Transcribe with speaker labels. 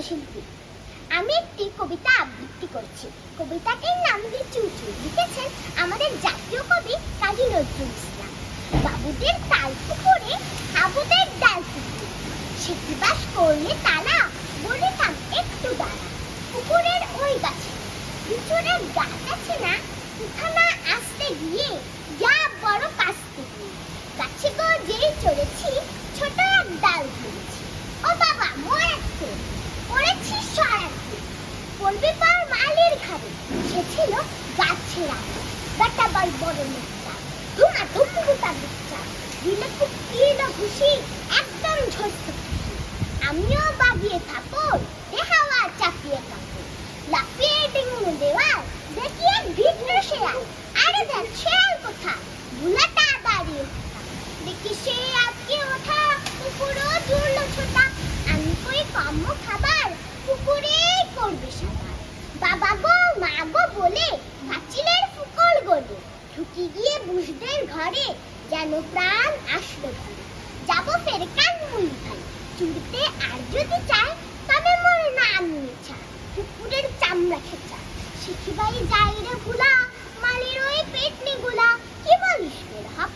Speaker 1: শিল্পী। আমি একটি কবিতা আবৃত্তি করছি। কবিতাটির নাম লিচুচু, লিখেছেন আমাদের জাতীয় কবি কাজী নজরুল ইসলাম। বাবুদের তাল পুকুরে আবুদের ডাল পুকুরে, সেটি বাস করলে তারা বলিতাম একটু দাঁড়া। পুকুরের ওই গাছে লিচুরের গাছ আছে না, উঠানা আসতে গিয়ে যা বড় কাস্তে গিয়ে গাছে গো যেই চড়েছি, ছোট এক ডাল ধরেছি। ও বাবা মরাচ্ছে, পড়েছি সরাতে, পড়বে পর মালির ঘাড়ে, সে ছিল গাছের আগে গাটা বল বড় মুখটা, ধুমা ধুমু তার দিকটা, দিলে খুব কিলো খুশি, একদম ঝস্ত খুশি। আমিও বাগিয়ে থাপড়, এ হাওয়া চাপিয়ে কাপড়, লাফিয়ে ডিঙুনে দেওয়াল, দেখি এক ভিতর শেয়াল। আরে দেখ শেয়াল কোথা, বুলাটা দাঁড়িয়ে কোথা, দেখি সে আজকে ওঠা, পুকুরও জুড়লো ছোটা। আমি কই কাম্য খাবার, পুকুরেই করবে সাবার। বাবা গো মা গো বলে পাঁচিলের ফুকল গলে, ঢুকি গিয়ে বুঝদের ঘরে, যেন প্রাণ আসলো ঘরে। যাবো ফের কানমুলি ভাই, চুড়িতে আর যদি চাই, তবে মোর নাম নিছা পুকুরের চামড়া খেচা। শিখিবাই যাই রে ভুলা, মালির ওই পেটনি গুলা, কি বলিস রে হাপ